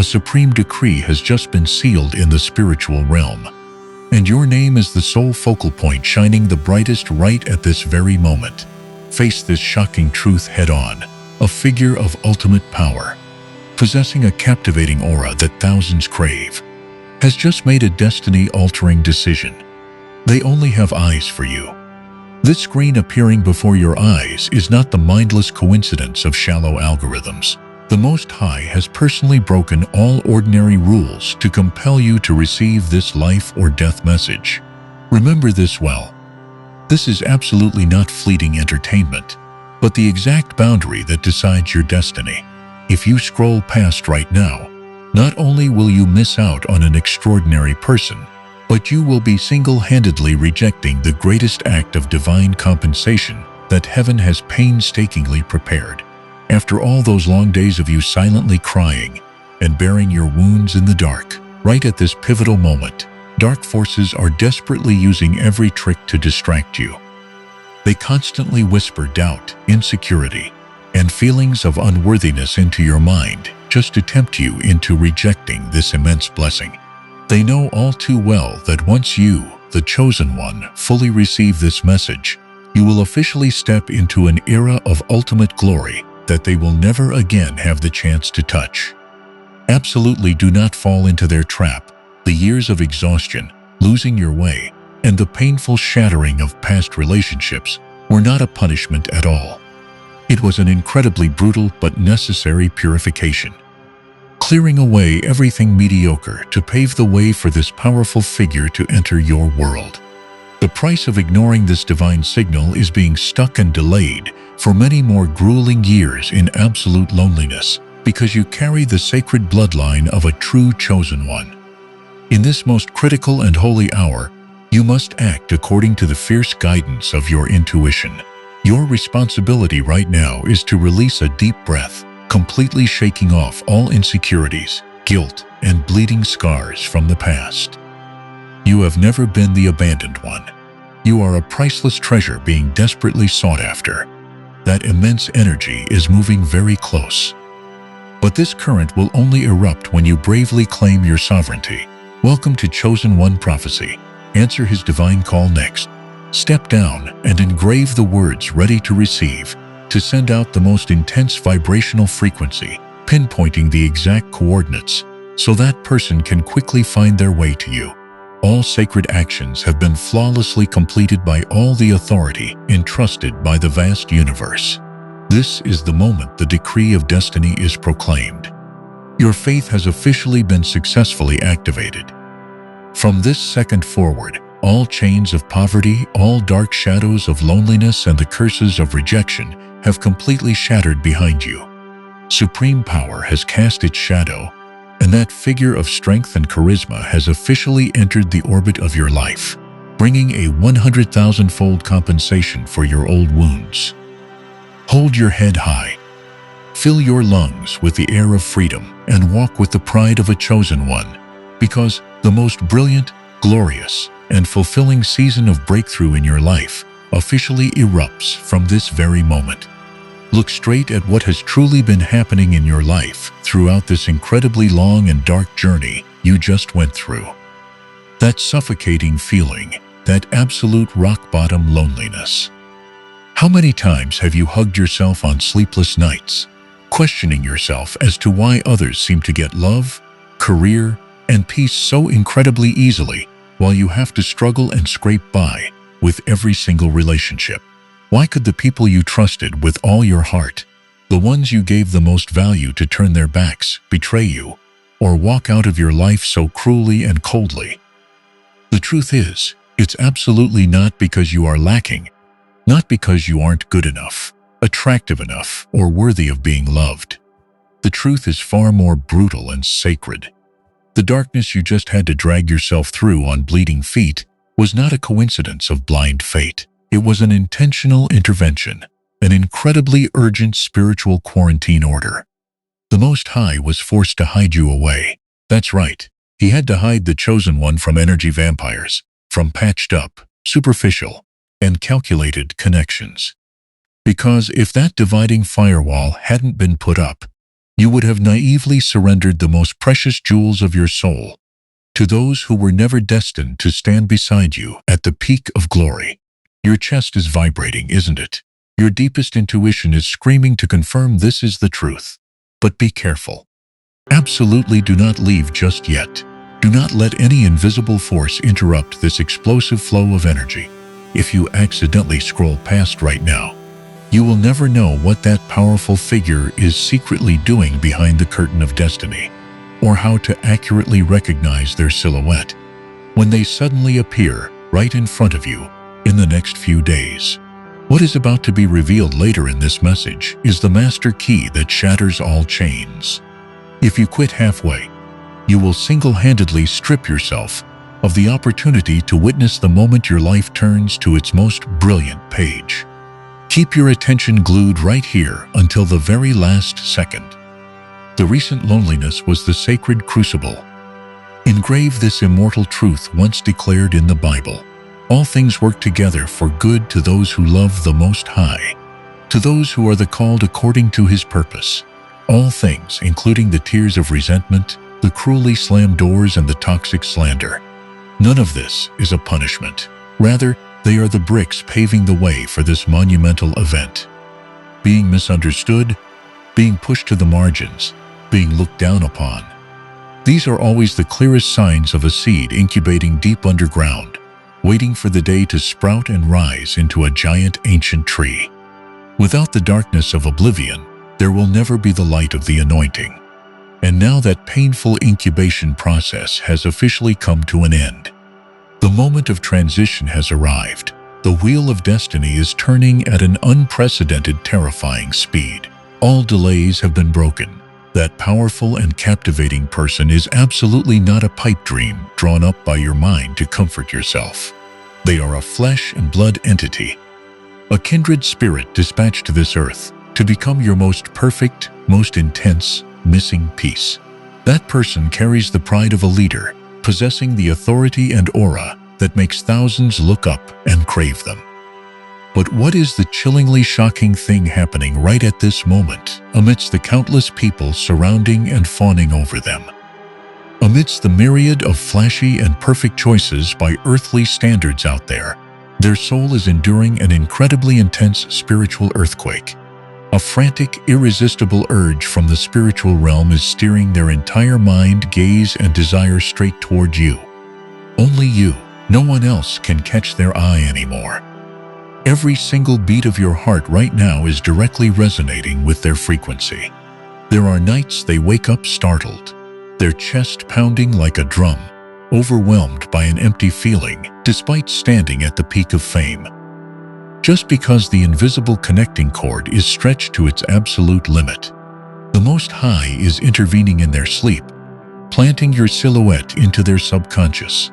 supreme decree has just been sealed in the spiritual realm. And your name is the sole focal point shining the brightest right at this very moment. Face this shocking truth head-on. A figure of ultimate power, possessing a captivating aura that thousands crave, has just made a destiny-altering decision. They only have eyes for you. This screen appearing before your eyes is not the mindless coincidence of shallow algorithms. The Most High has personally broken all ordinary rules to compel you to receive this life or death message. Remember this well. This is absolutely not fleeting entertainment, but the exact boundary that decides your destiny. If you scroll past right now, not only will you miss out on an extraordinary person, but you will be single-handedly rejecting the greatest act of divine compensation that heaven has painstakingly prepared. After all those long days of you silently crying and bearing your wounds in the dark, right at this pivotal moment, dark forces are desperately using every trick to distract you. They constantly whisper doubt, insecurity, and feelings of unworthiness into your mind just to tempt you into rejecting this immense blessing. They know all too well that once you, the chosen one, fully receive this message, you will officially step into an era of ultimate glory that they will never again have the chance to touch. Absolutely do not fall into their trap. The years of exhaustion, losing your way, and the painful shattering of past relationships were not a punishment at all. It was an incredibly brutal but necessary purification, clearing away everything mediocre to pave the way for this powerful figure to enter your world. The price of ignoring this divine signal is being stuck and delayed for many more grueling years in absolute loneliness, because you carry the sacred bloodline of a true chosen one. In this most critical and holy hour, you must act according to the fierce guidance of your intuition. Your responsibility right now is to release a deep breath, completely shaking off all insecurities, guilt, and bleeding scars from the past. You have never been the abandoned one. You are a priceless treasure being desperately sought after. That immense energy is moving very close. But this current will only erupt when you bravely claim your sovereignty. Welcome to Chosen One Prophecy. Answer his divine call next. Step down and engrave the words ready to receive, to send out the most intense vibrational frequency, pinpointing the exact coordinates, so that person can quickly find their way to you. All sacred actions have been flawlessly completed by all the authority entrusted by the vast universe. This is the moment the decree of destiny is proclaimed. Your faith has officially been successfully activated. From this second forward, all chains of poverty, all dark shadows of loneliness, and the curses of rejection have completely shattered behind you. Supreme power has cast its shadow, and that figure of strength and charisma has officially entered the orbit of your life, bringing a 100,000-fold compensation for your old wounds. Hold your head high. Fill your lungs with the air of freedom and walk with the pride of a chosen one, because the most brilliant, glorious, and fulfilling season of breakthrough in your life officially erupts from this very moment. Look straight at what has truly been happening in your life throughout this incredibly long and dark journey you just went through. That suffocating feeling, that absolute rock-bottom loneliness. How many times have you hugged yourself on sleepless nights, questioning yourself as to why others seem to get love, career, and peace so incredibly easily, while you have to struggle and scrape by with every single relationship? Why could the people you trusted with all your heart, the ones you gave the most value, to turn their backs, betray you, or walk out of your life so cruelly and coldly? The truth is, it's absolutely not because you are lacking, not because you aren't good enough, attractive enough, or worthy of being loved. The truth is far more brutal and sacred. The darkness you just had to drag yourself through on bleeding feet was not a coincidence of blind fate. It was an intentional intervention, an incredibly urgent spiritual quarantine order. The Most High was forced to hide you away. That's right, he had to hide the chosen one from energy vampires, from patched up, superficial, and calculated connections. Because if that dividing firewall hadn't been put up, You would have naively surrendered the most precious jewels of your soul to those who were never destined to stand beside you at the peak of glory. Your chest is vibrating, isn't it? Your deepest intuition is screaming to confirm this is the truth. But be careful. Absolutely do not leave just yet. Do not let any invisible force interrupt this explosive flow of energy. If you accidentally scroll past right now, you will never know what that powerful figure is secretly doing behind the curtain of destiny, or how to accurately recognize their silhouette when they suddenly appear right in front of you in the next few days. What is about to be revealed later in this message is the master key that shatters all chains. If you quit halfway, you will single-handedly strip yourself of the opportunity to witness the moment your life turns to its most brilliant page. Keep your attention glued right here until the very last second. The recent loneliness was the sacred crucible. Engrave this immortal truth once declared in the Bible. All things work together for good to those who love the Most High, to those who are the called according to His purpose. All things, including the tears of resentment, the cruelly slammed doors, and the toxic slander. None of this is a punishment. Rather, they are the bricks paving the way for this monumental event. Being misunderstood, being pushed to the margins, being looked down upon. These are always the clearest signs of a seed incubating deep underground, waiting for the day to sprout and rise into a giant ancient tree. Without the darkness of oblivion, there will never be the light of the anointing. And now that painful incubation process has officially come to an end. The moment of transition has arrived. The wheel of destiny is turning at an unprecedented, terrifying speed. All delays have been broken. That powerful and captivating person is absolutely not a pipe dream drawn up by your mind to comfort yourself. They are a flesh and blood entity, a kindred spirit dispatched to this earth to become your most perfect, most intense, missing piece. That person carries the pride of a leader, possessing the authority and aura that makes thousands look up and crave them. But what is the chillingly shocking thing happening right at this moment, amidst the countless people surrounding and fawning over them? Amidst the myriad of flashy and perfect choices by earthly standards out there, their soul is enduring an incredibly intense spiritual earthquake. A frantic, irresistible urge from the spiritual realm is steering their entire mind, gaze, and desire straight toward you. Only you, no one else, can catch their eye anymore. Every single beat of your heart right now is directly resonating with their frequency. There are nights they wake up startled, their chest pounding like a drum, overwhelmed by an empty feeling despite standing at the peak of fame. Just because the invisible connecting cord is stretched to its absolute limit. The Most High is intervening in their sleep, planting your silhouette into their subconscious.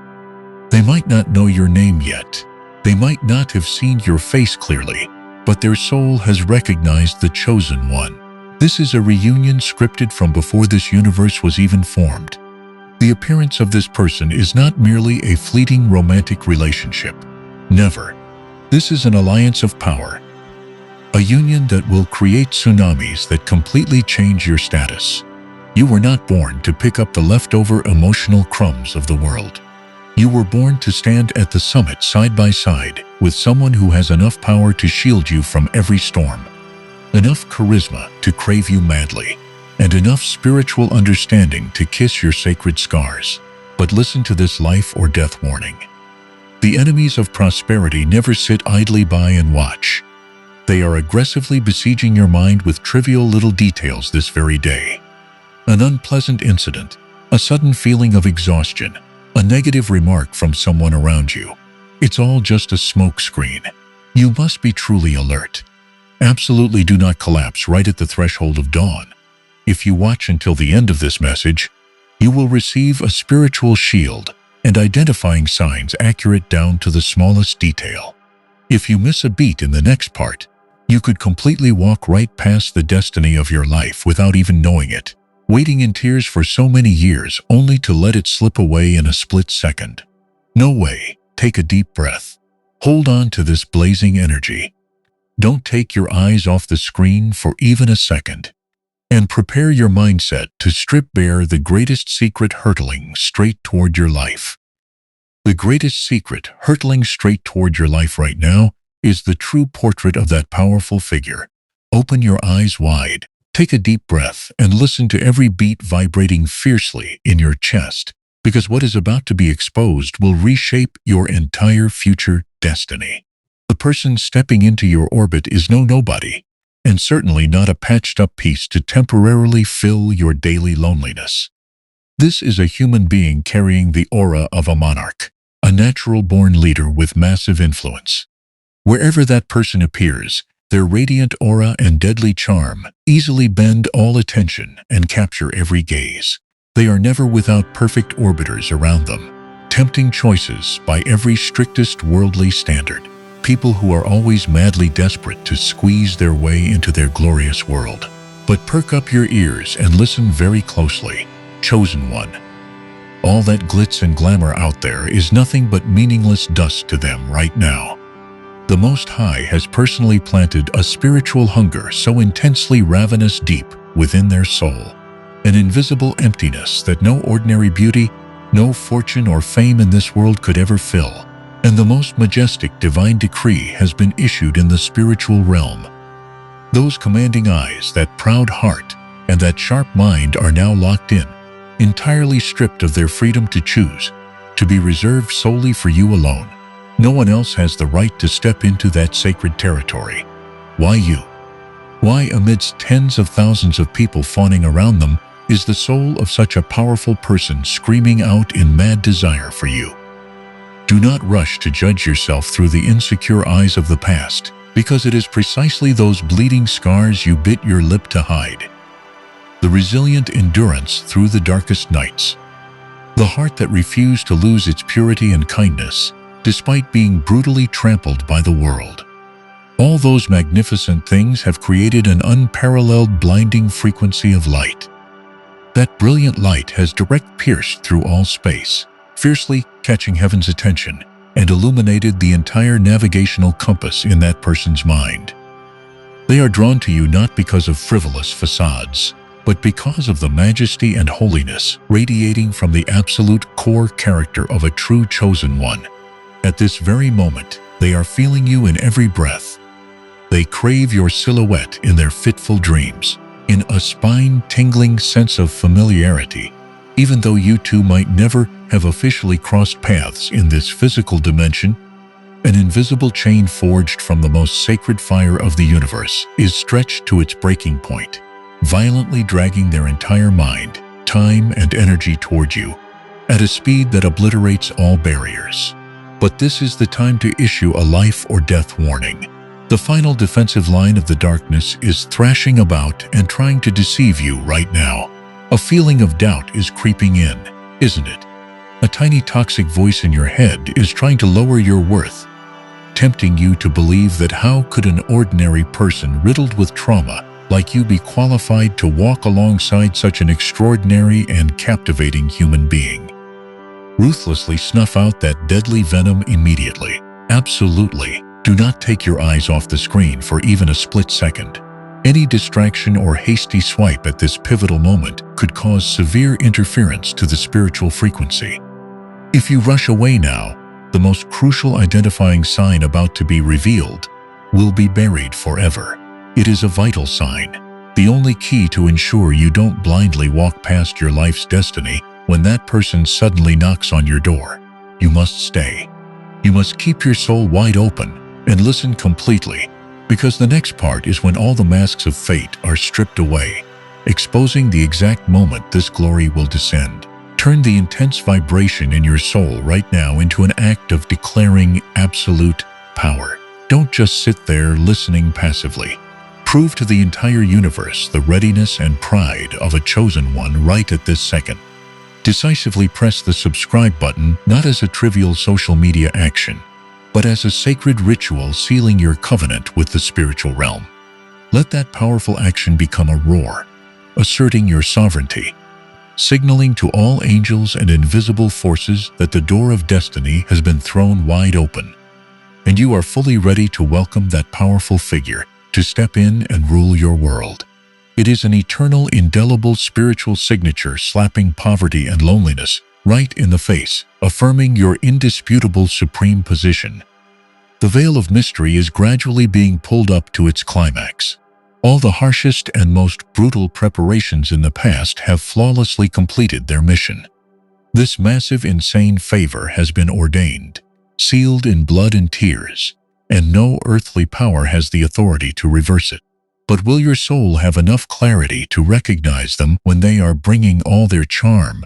They might not know your name yet. They might not have seen your face clearly, but their soul has recognized the chosen one. This is a reunion scripted from before this universe was even formed. The appearance of this person is not merely a fleeting romantic relationship. Never. This is an alliance of power. A union that will create tsunamis that completely change your status. You were not born to pick up the leftover emotional crumbs of the world. You were born to stand at the summit side by side with someone who has enough power to shield you from every storm, enough charisma to crave you madly, and enough spiritual understanding to kiss your sacred scars. But listen to this life or death warning. The enemies of prosperity never sit idly by and watch. They are aggressively besieging your mind with trivial little details this very day. An unpleasant incident, a sudden feeling of exhaustion, a negative remark from someone around you. It's all just a smoke screen. You must be truly alert. Absolutely do not collapse right at the threshold of dawn. If you watch until the end of this message, you will receive a spiritual shield and identifying signs accurate down to the smallest detail. If you miss a beat in the next part, you could completely walk right past the destiny of your life without even knowing it, waiting in tears for so many years only to let it slip away in a split second. No way. Take a deep breath. Hold on to this blazing energy. Don't take your eyes off the screen for even a second. and prepare your mindset to strip bare the greatest secret hurtling straight toward your life. The greatest secret hurtling straight toward your life right now is the true portrait of that powerful figure. Open your eyes wide, take a deep breath, and listen to every beat vibrating fiercely in your chest, because what is about to be exposed will reshape your entire future destiny. The person stepping into your orbit is no nobody, and certainly not a patched-up piece to temporarily fill your daily loneliness. This is a human being carrying the aura of a monarch, a natural-born leader with massive influence. Wherever that person appears, their radiant aura and deadly charm easily bend all attention and capture every gaze. They are never without perfect orbiters around them, tempting choices by every strictest worldly standard. People who are always madly desperate to squeeze their way into their glorious world. But perk up your ears and listen very closely. Chosen one. All that glitz and glamour out there is nothing but meaningless dust to them right now. The Most High has personally planted a spiritual hunger so intensely ravenous deep within their soul, an invisible emptiness that no ordinary beauty, no fortune or fame in this world could ever fill. And the most majestic divine decree has been issued in the spiritual realm. Those commanding eyes, that proud heart, and that sharp mind are now locked in, entirely stripped of their freedom to choose, to be reserved solely for you alone. No one else has the right to step into that sacred territory. Why you? Why, amidst tens of thousands of people fawning around them, is the soul of such a powerful person screaming out in mad desire for you? Do not rush to judge yourself through the insecure eyes of the past, because it is precisely those bleeding scars you bit your lip to hide. The resilient endurance through the darkest nights. The heart that refused to lose its purity and kindness, despite being brutally trampled by the world. All those magnificent things have created an unparalleled blinding frequency of light. That brilliant light has direct pierced through all space, fiercely catching heaven's attention, and illuminated the entire navigational compass in that person's mind. They are drawn to you not because of frivolous facades, but because of the majesty and holiness radiating from the absolute core character of a true chosen one. At this very moment, they are feeling you in every breath. They crave your silhouette in their fitful dreams, in a spine-tingling sense of familiarity, even though you two might never have officially crossed paths in this physical dimension. An invisible chain forged from the most sacred fire of the universe is stretched to its breaking point, violently dragging their entire mind, time, and energy toward you, at a speed that obliterates all barriers. But this is the time to issue a life or death warning. The final defensive line of the darkness is thrashing about and trying to deceive you right now. A feeling of doubt is creeping in, isn't it? A tiny toxic voice in your head is trying to lower your worth, tempting you to believe that how could an ordinary person riddled with trauma like you be qualified to walk alongside such an extraordinary and captivating human being? Ruthlessly snuff out that deadly venom immediately. Absolutely. Do not take your eyes off the screen for even a split second. Any distraction or hasty swipe at this pivotal moment could cause severe interference to the spiritual frequency. If you rush away now, the most crucial identifying sign about to be revealed will be buried forever. It is a vital sign, the only key to ensure you don't blindly walk past your life's destiny when that person suddenly knocks on your door. You must stay. You must keep your soul wide open and listen completely, because the next part is when all the masks of fate are stripped away, exposing the exact moment this glory will descend. Turn the intense vibration in your soul right now into an act of declaring absolute power. Don't just sit there listening passively. Prove to the entire universe the readiness and pride of a chosen one right at this second. Decisively press the subscribe button not as a trivial social media action, but as a sacred ritual sealing your covenant with the spiritual realm. Let that powerful action become a roar, asserting your sovereignty, signaling to all angels and invisible forces that the door of destiny has been thrown wide open, and you are fully ready to welcome that powerful figure to step in and rule your world. It is an eternal, indelible spiritual signature slapping poverty and loneliness right in the face, affirming your indisputable supreme position. The veil of mystery is gradually being pulled up to its climax. All the harshest and most brutal preparations in the past have flawlessly completed their mission. This massive, insane favor has been ordained, sealed in blood and tears, and no earthly power has the authority to reverse it. But will your soul have enough clarity to recognize them when they are bringing all their charm,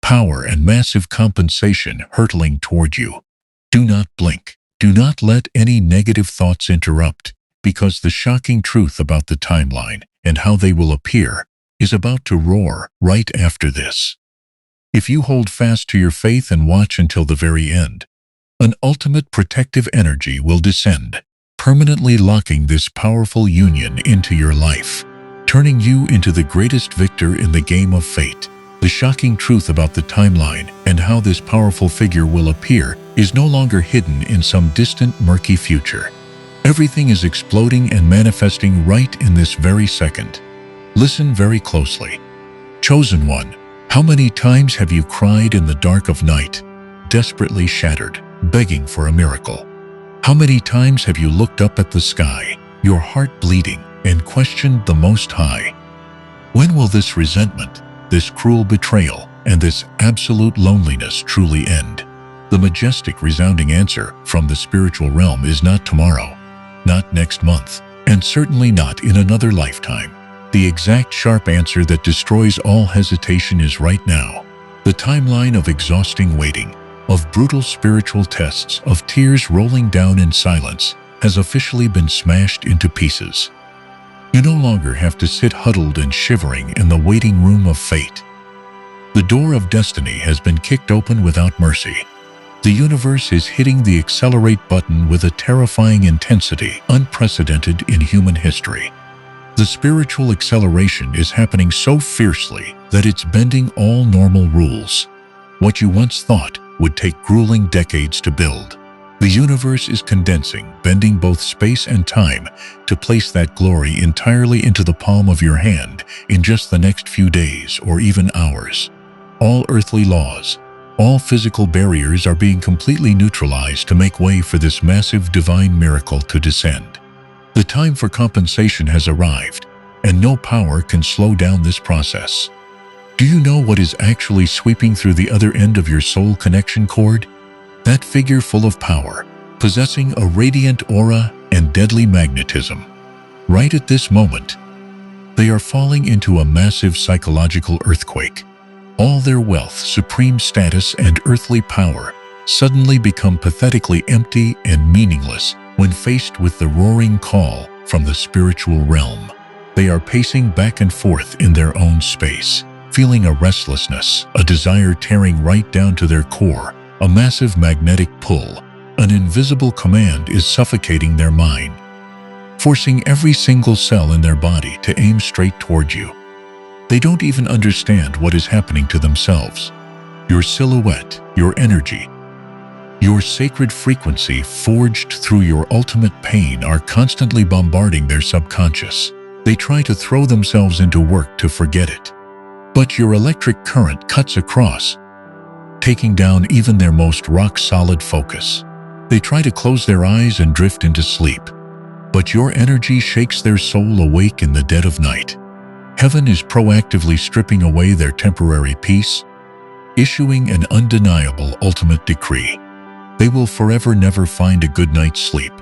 power, and massive compensation hurtling toward you? Do not blink. Do not let any negative thoughts interrupt, because the shocking truth about the timeline and how they will appear is about to roar right after this. If you hold fast to your faith and watch until the very end, an ultimate protective energy will descend, permanently locking this powerful union into your life, turning you into the greatest victor in the game of fate. The shocking truth about the timeline and how this powerful figure will appear is no longer hidden in some distant, murky future. Everything is exploding and manifesting right in this very second. Listen very closely. Chosen one, how many times have you cried in the dark of night, desperately shattered, begging for a miracle? How many times have you looked up at the sky, your heart bleeding, and questioned the Most High? When will this resentment, this cruel betrayal, and this absolute loneliness truly end? The majestic, resounding answer from the spiritual realm is not tomorrow, not next month, and certainly not in another lifetime. The exact sharp answer that destroys all hesitation is right now. The timeline of exhausting waiting, of brutal spiritual tests, of tears rolling down in silence, has officially been smashed into pieces. You no longer have to sit huddled and shivering in the waiting room of fate. The door of destiny has been kicked open without mercy. The universe is hitting the accelerate button with a terrifying intensity unprecedented in human history. The spiritual acceleration is happening so fiercely that it's bending all normal rules. What you once thought would take grueling decades to build, the universe is condensing, bending both space and time to place that glory entirely into the palm of your hand in just the next few days or even hours. All earthly laws, all physical barriers are being completely neutralized to make way for this massive divine miracle to descend. The time for compensation has arrived, and no power can slow down this process. Do you know what is actually sweeping through the other end of your soul connection cord? That figure full of power, possessing a radiant aura and deadly magnetism. Right at this moment, they are falling into a massive psychological earthquake. All their wealth, supreme status, and earthly power suddenly become pathetically empty and meaningless when faced with the roaring call from the spiritual realm. They are pacing back and forth in their own space, feeling a restlessness, a desire tearing right down to their core, a massive magnetic pull. An invisible command is suffocating their mind, forcing every single cell in their body to aim straight toward you. They don't even understand what is happening to themselves. Your silhouette, your energy, your sacred frequency forged through your ultimate pain are constantly bombarding their subconscious. They try to throw themselves into work to forget it. But your electric current cuts across, taking down even their most rock-solid focus. They try to close their eyes and drift into sleep, but your energy shakes their soul awake in the dead of night. Heaven is proactively stripping away their temporary peace, issuing an undeniable ultimate decree. They will forever never find a good night's sleep,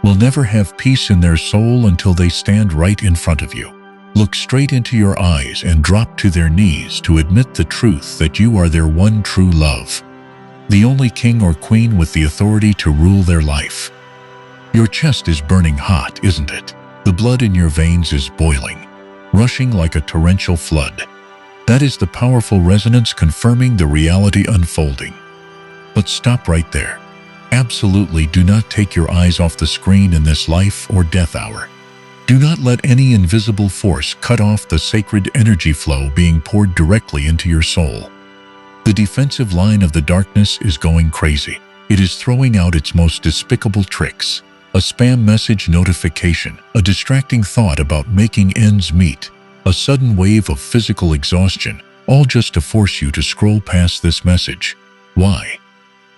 will never have peace in their soul until they stand right in front of you, look straight into your eyes, and drop to their knees to admit the truth that you are their one true love, the only king or queen with the authority to rule their life. Your chest is burning hot, isn't it? The blood in your veins is boiling, rushing like a torrential flood. That is the powerful resonance confirming the reality unfolding. But stop right there. Absolutely do not take your eyes off the screen in this life or death hour. Do not let any invisible force cut off the sacred energy flow being poured directly into your soul. The defensive line of the darkness is going crazy. It is throwing out its most despicable tricks. A spam message notification, a distracting thought about making ends meet, a sudden wave of physical exhaustion, all just to force you to scroll past this message. Why?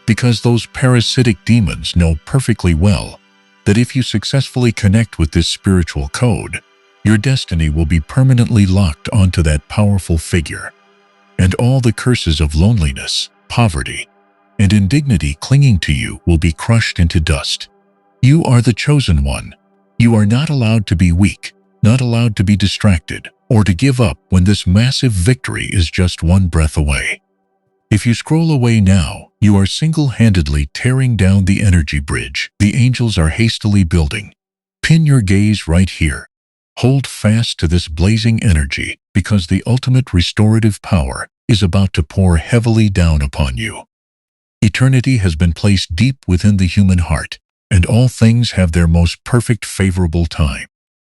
Because those parasitic demons know perfectly well that if you successfully connect with this spiritual code, your destiny will be permanently locked onto that powerful figure, and all the curses of loneliness, poverty, and indignity clinging to you will be crushed into dust. You are the chosen one. You are not allowed to be weak, not allowed to be distracted, or to give up when this massive victory is just one breath away. If you scroll away now, you are single-handedly tearing down the energy bridge the angels are hastily building. Pin your gaze right here. Hold fast to this blazing energy, because the ultimate restorative power is about to pour heavily down upon you. Eternity has been placed deep within the human heart, and all things have their most perfect favorable time.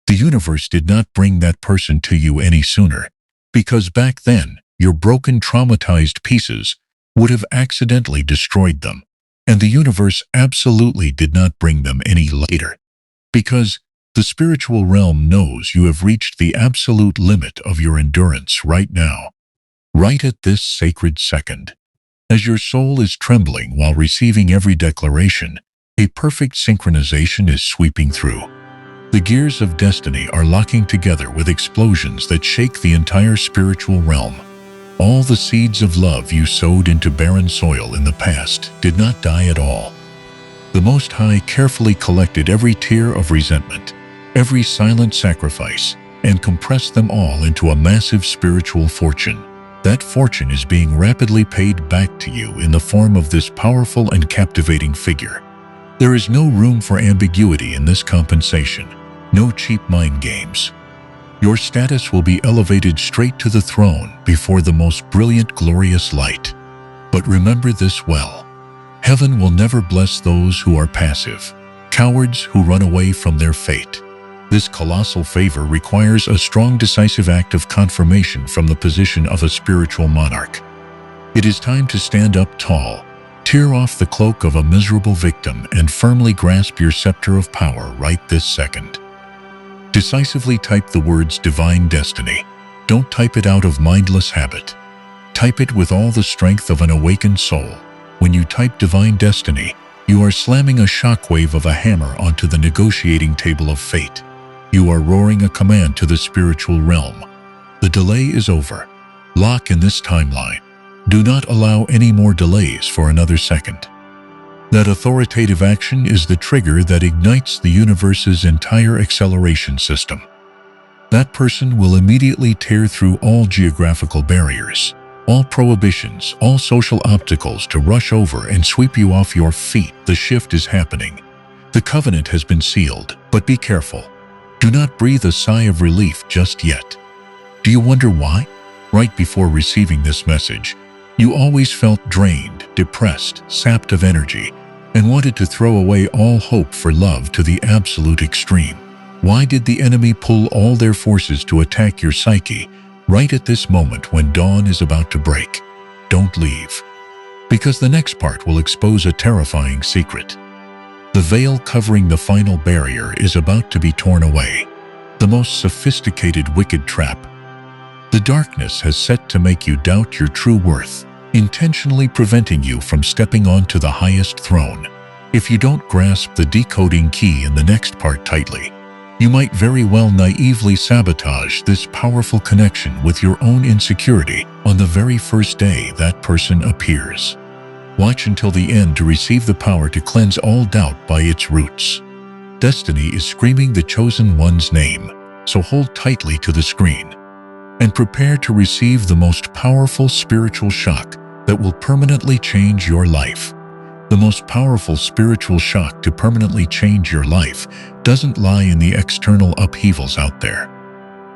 The universe did not bring that person to you any sooner, because back then, your broken, traumatized pieces would have accidentally destroyed them, and the universe absolutely did not bring them any later, because the spiritual realm knows you have reached the absolute limit of your endurance right now, right at this sacred second. As your soul is trembling while receiving every declaration, a perfect synchronization is sweeping through. The gears of destiny are locking together with explosions that shake the entire spiritual realm. All the seeds of love you sowed into barren soil in the past did not die at all. The Most High carefully collected every tear of resentment, every silent sacrifice, and compressed them all into a massive spiritual fortune. That fortune is being rapidly paid back to you in the form of this powerful and captivating figure. There is no room for ambiguity in this compensation, no cheap mind games. Your status will be elevated straight to the throne before the most brilliant, glorious light. But remember this well. Heaven will never bless those who are passive, cowards who run away from their fate. This colossal favor requires a strong, decisive act of confirmation from the position of a spiritual monarch. It is time to stand up tall, tear off the cloak of a miserable victim, and firmly grasp your scepter of power right this second. Decisively type the words Divine Destiny. Don't type it out of mindless habit. Type it with all the strength of an awakened soul. When you type Divine Destiny, you are slamming a shockwave of a hammer onto the negotiating table of fate. You are roaring a command to the spiritual realm. The delay is over. Lock in this timeline. Do not allow any more delays for another second. That authoritative action is the trigger that ignites the universe's entire acceleration system. That person will immediately tear through all geographical barriers, all prohibitions, all social obstacles to rush over and sweep you off your feet. The shift is happening. The covenant has been sealed, but be careful. Do not breathe a sigh of relief just yet. Do you wonder why? Right before receiving this message, you always felt drained, depressed, sapped of energy, and wanted to throw away all hope for love to the absolute extreme. Why did the enemy pull all their forces to attack your psyche right at this moment when dawn is about to break? Don't leave, because the next part will expose a terrifying secret. The veil covering the final barrier is about to be torn away. The most sophisticated wicked trap. The darkness has set to make you doubt your true worth, intentionally preventing you from stepping onto the highest throne. If you don't grasp the decoding key in the next part tightly, you might very well naively sabotage this powerful connection with your own insecurity on the very first day that person appears. Watch until the end to receive the power to cleanse all doubt by its roots. Destiny is screaming the chosen one's name, so hold tightly to the screen and prepare to receive the most powerful spiritual shock that will permanently change your life. The most powerful spiritual shock to permanently change your life doesn't lie in the external upheavals out there,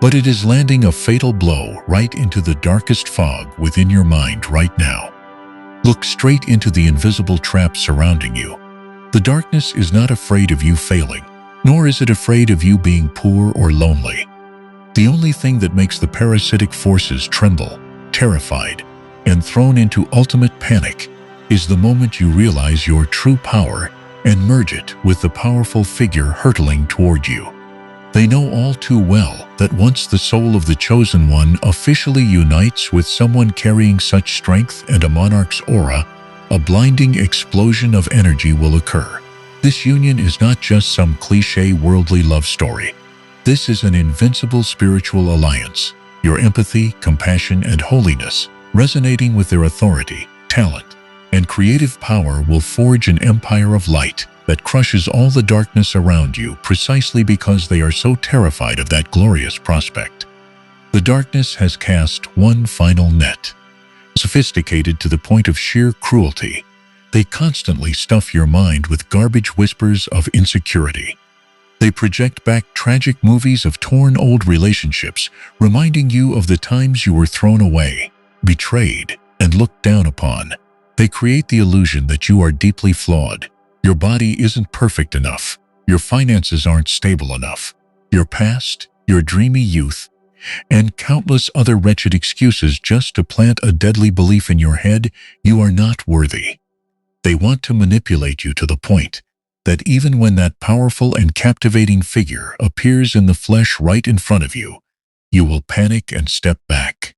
but it is landing a fatal blow right into the darkest fog within your mind right now. Look straight into the invisible trap surrounding you. The darkness is not afraid of you failing, nor is it afraid of you being poor or lonely. The only thing that makes the parasitic forces tremble, terrified, and thrown into ultimate panic is the moment you realize your true power and merge it with the powerful figure hurtling toward you. They know all too well that once the soul of the chosen one officially unites with someone carrying such strength and a monarch's aura, a blinding explosion of energy will occur. This union is not just some cliché worldly love story. This is an invincible spiritual alliance, your empathy, compassion, and holiness resonating with their authority, talent, and creative power will forge an empire of light that crushes all the darkness around you precisely because they are so terrified of that glorious prospect. The darkness has cast one final net. Sophisticated to the point of sheer cruelty, they constantly stuff your mind with garbage whispers of insecurity. They project back tragic movies of torn old relationships, reminding you of the times you were thrown away, betrayed, and looked down upon. They create the illusion that you are deeply flawed. Your body isn't perfect enough. Your finances aren't stable enough. Your past, your dreamy youth, and countless other wretched excuses just to plant a deadly belief in your head you are not worthy. They want to manipulate you to the point that even when that powerful and captivating figure appears in the flesh right in front of you, you will panic and step back.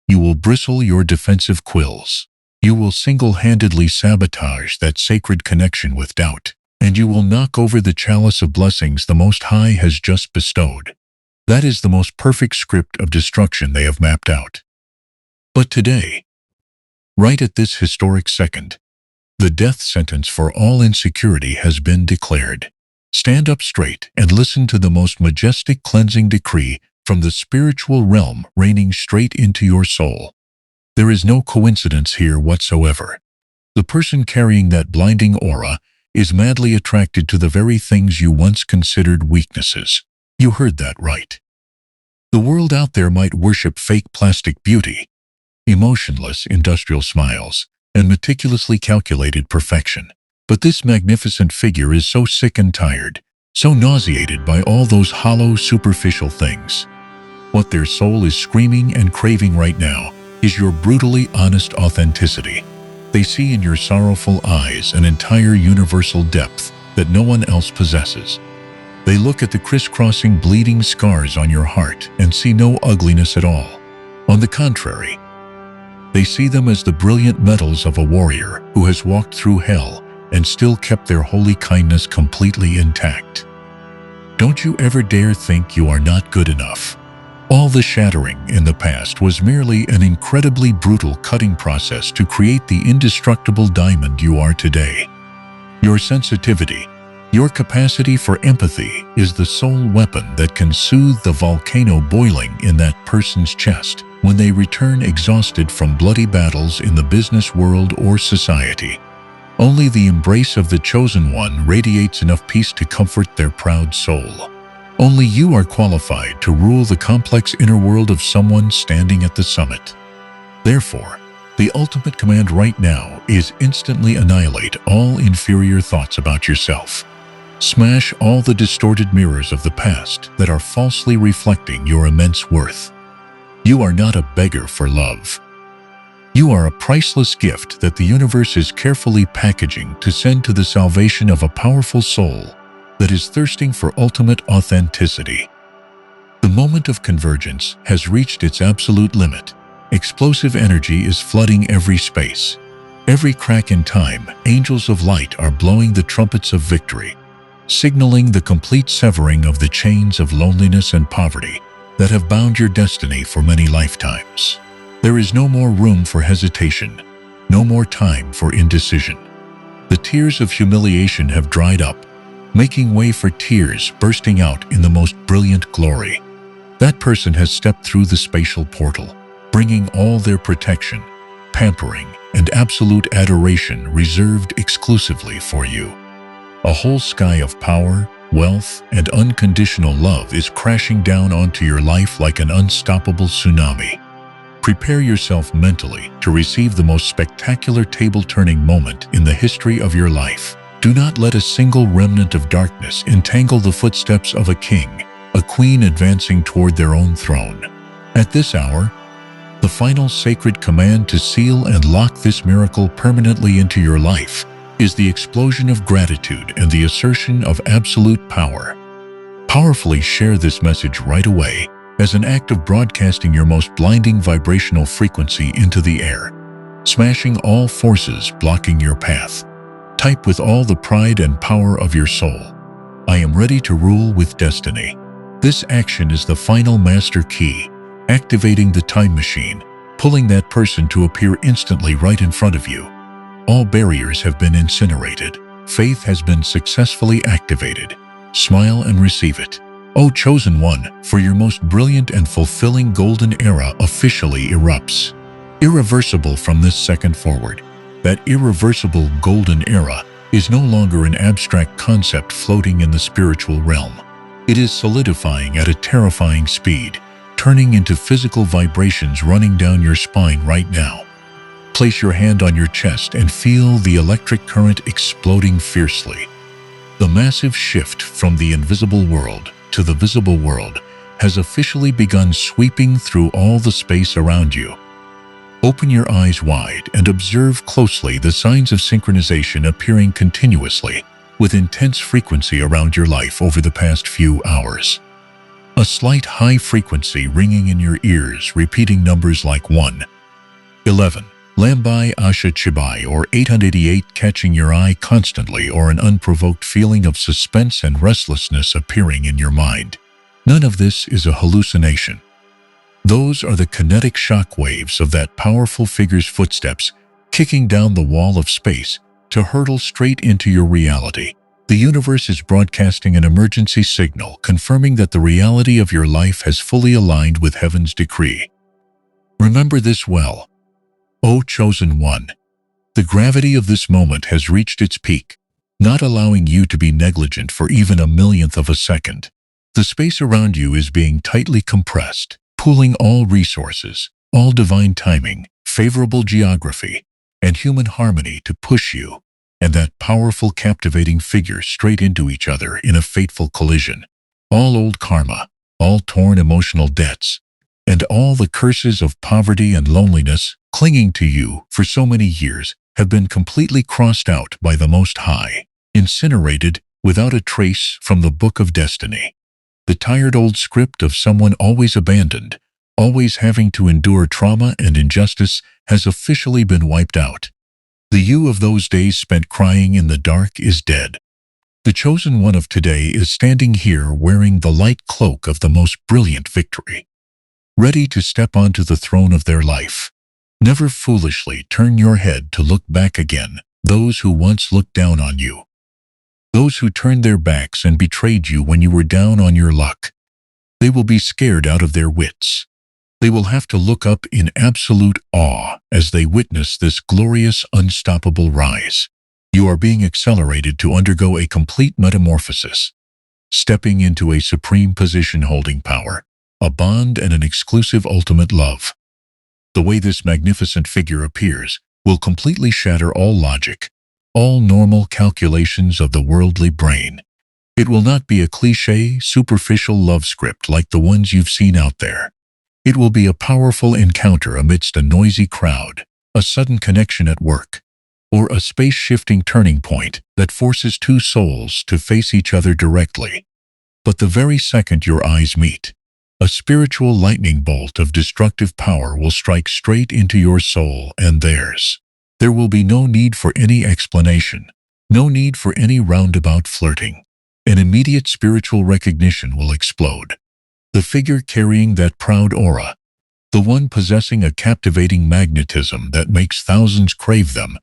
You will bristle your defensive quills. You will single-handedly sabotage that sacred connection with doubt, and you will knock over the chalice of blessings the Most High has just bestowed. That is the most perfect script of destruction they have mapped out. But today, right at this historic second, the death sentence for all insecurity has been declared. Stand up straight and listen to the most majestic cleansing decree from the spiritual realm raining straight into your soul. There is no coincidence here whatsoever. The person carrying that blinding aura is madly attracted to the very things you once considered weaknesses. You heard that right. The world out there might worship fake plastic beauty, emotionless industrial smiles, and meticulously calculated perfection. But this magnificent figure is so sick and tired, so nauseated by all those hollow, superficial things. What their soul is screaming and craving right now is your brutally honest authenticity. They see in your sorrowful eyes an entire universal depth that no one else possesses. They look at the crisscrossing bleeding scars on your heart and see no ugliness at all. On the contrary, they see them as the brilliant metals of a warrior who has walked through hell and still kept their holy kindness completely intact. Don't you ever dare think you are not good enough. All the shattering in the past was merely an incredibly brutal cutting process to create the indestructible diamond you are today. Your sensitivity, your capacity for empathy is the sole weapon that can soothe the volcano boiling in that person's chest when they return exhausted from bloody battles in the business world or society. Only the embrace of the chosen one radiates enough peace to comfort their proud soul. Only you are qualified to rule the complex inner world of someone standing at the summit. Therefore, the ultimate command right now is instantly annihilate all inferior thoughts about yourself. Smash all the distorted mirrors of the past that are falsely reflecting your immense worth. You are not a beggar for love. You are a priceless gift that the universe is carefully packaging to send to the salvation of a powerful soul that is thirsting for ultimate authenticity. The moment of convergence has reached its absolute limit. Explosive energy is flooding every space. Every crack in time, angels of light are blowing the trumpets of victory, signaling the complete severing of the chains of loneliness and poverty that have bound your destiny for many lifetimes. There is no more room for hesitation, no more time for indecision. The tears of humiliation have dried up, making way for tears bursting out in the most brilliant glory. That person has stepped through the spatial portal, bringing all their protection, pampering, and absolute adoration reserved exclusively for you. A whole sky of power, wealth, and unconditional love is crashing down onto your life like an unstoppable tsunami. Prepare yourself mentally to receive the most spectacular table-turning moment in the history of your life. Do not let a single remnant of darkness entangle the footsteps of a king, a queen advancing toward their own throne. At this hour, the final sacred command to seal and lock this miracle permanently into your life is the explosion of gratitude and the assertion of absolute power. Powerfully share this message right away as an act of broadcasting your most blinding vibrational frequency into the air, smashing all forces blocking your path. Type with all the pride and power of your soul, "I am ready to rule with destiny." This action is the final master key, activating the time machine, pulling that person to appear instantly right in front of you. All barriers have been incinerated. Faith has been successfully activated. Smile and receive it. O chosen one, for your most brilliant and fulfilling golden era officially erupts. Irreversible from this second forward. That irreversible golden era is no longer an abstract concept floating in the spiritual realm. It is solidifying at a terrifying speed, turning into physical vibrations running down your spine right now. Place your hand on your chest and feel the electric current exploding fiercely. The massive shift from the invisible world to the visible world has officially begun, sweeping through all the space around you. Open your eyes wide and observe closely the signs of synchronization appearing continuously with intense frequency around your life over the past few hours. A slight high frequency ringing in your ears, repeating numbers like 1, 11, Lambai Asha Chibai, or 888 catching your eye constantly, or an unprovoked feeling of suspense and restlessness appearing in your mind. None of this is a hallucination. Those are the kinetic shock waves of that powerful figure's footsteps kicking down the wall of space to hurtle straight into your reality. The universe is broadcasting an emergency signal, confirming that the reality of your life has fully aligned with heaven's decree. Remember this well, O chosen one. The gravity of this moment has reached its peak, not allowing you to be negligent for even a millionth of a second. The space around you is being tightly compressed, pooling all resources, all divine timing, favorable geography, and human harmony to push you and that powerful, captivating figure straight into each other in a fateful collision. All old karma, all torn emotional debts, and all the curses of poverty and loneliness clinging to you for so many years have been completely crossed out by the Most High, incinerated without a trace from the book of destiny. The tired old script of someone always abandoned, always having to endure trauma and injustice has officially been wiped out. The you of those days spent crying in the dark is dead. The chosen one of today is standing here wearing the light cloak of the most brilliant victory, ready to step onto the throne of their life. Never foolishly turn your head to look back again. Those who once looked down on you, those who turned their backs and betrayed you when you were down on your luck, they will be scared out of their wits. They will have to look up in absolute awe as they witness this glorious, unstoppable rise. You are being accelerated to undergo a complete metamorphosis, stepping into a supreme position holding power, a bond and an exclusive ultimate love. The way this magnificent figure appears will completely shatter all logic, all normal calculations of the worldly brain. It will not be a cliché, superficial love script like the ones you've seen out there. It will be a powerful encounter amidst a noisy crowd, a sudden connection at work, or a space-shifting turning point that forces two souls to face each other directly. But the very second your eyes meet, a spiritual lightning bolt of destructive power will strike straight into your soul and theirs. There will be no need for any explanation, no need for any roundabout flirting. An immediate spiritual recognition will explode. The figure carrying that proud aura, the one possessing a captivating magnetism that makes thousands crave them,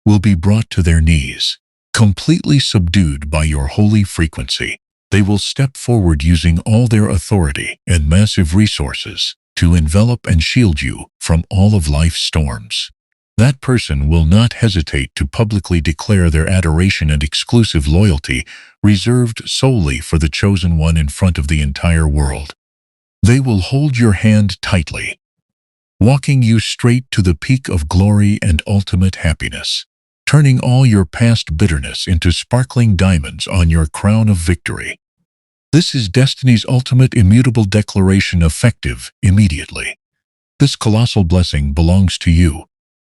will be brought to their knees, completely subdued by your holy frequency. They will step forward using all their authority and massive resources to envelop and shield you from all of life's storms. That person will not hesitate to publicly declare their adoration and exclusive loyalty reserved solely for the chosen one in front of the entire world. They will hold your hand tightly, walking you straight to the peak of glory and ultimate happiness, turning all your past bitterness into sparkling diamonds on your crown of victory. This is destiny's ultimate immutable declaration, effective immediately. This colossal blessing belongs to you.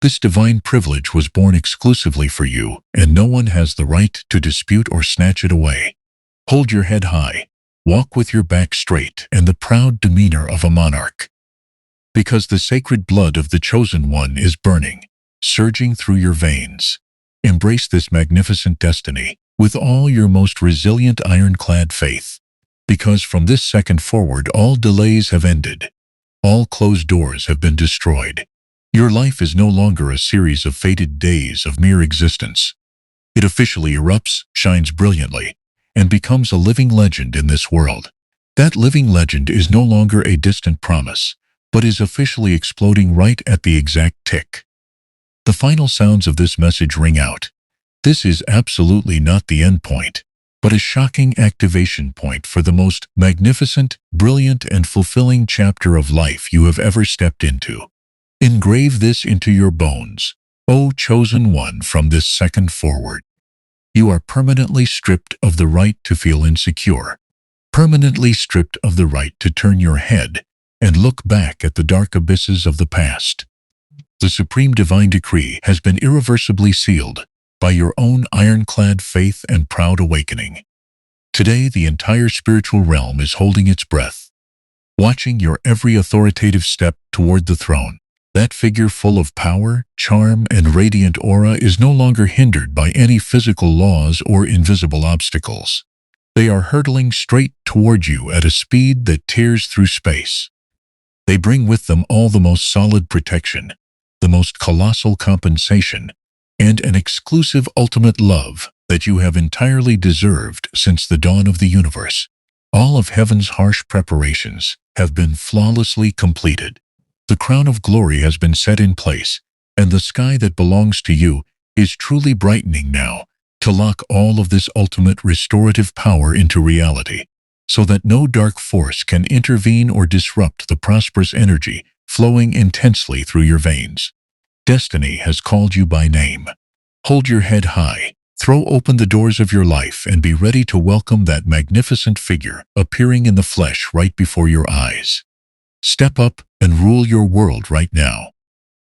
This divine privilege was born exclusively for you, and no one has the right to dispute or snatch it away. Hold your head high. Walk with your back straight and the proud demeanor of a monarch. Because the sacred blood of the chosen one is burning, surging through your veins. Embrace this magnificent destiny with all your most resilient ironclad faith. Because from this second forward, all delays have ended. All closed doors have been destroyed. Your life is no longer a series of fated days of mere existence. It officially erupts, shines brilliantly, and becomes a living legend in this world. That living legend is no longer a distant promise, but is officially exploding right at the exact tick. The final sounds of this message ring out. This is absolutely not the end point, but a shocking activation point for the most magnificent, brilliant, and fulfilling chapter of life you have ever stepped into. Engrave this into your bones, O chosen one, from this second forward. You are permanently stripped of the right to feel insecure, permanently stripped of the right to turn your head and look back at the dark abysses of the past. The supreme divine decree has been irreversibly sealed by your own ironclad faith and proud awakening. Today, the entire spiritual realm is holding its breath, watching your every authoritative step toward the throne. That figure full of power, charm, and radiant aura is no longer hindered by any physical laws or invisible obstacles. They are hurtling straight toward you at a speed that tears through space. They bring with them all the most solid protection, the most colossal compensation, and an exclusive ultimate love that you have entirely deserved since the dawn of the universe. All of heaven's harsh preparations have been flawlessly completed. The crown of glory has been set in place, and the sky that belongs to you is truly brightening now to lock all of this ultimate restorative power into reality, so that no dark force can intervene or disrupt the prosperous energy flowing intensely through your veins. Destiny has called you by name. Hold your head high, throw open the doors of your life, and be ready to welcome that magnificent figure appearing in the flesh right before your eyes. Step up and rule your world right now.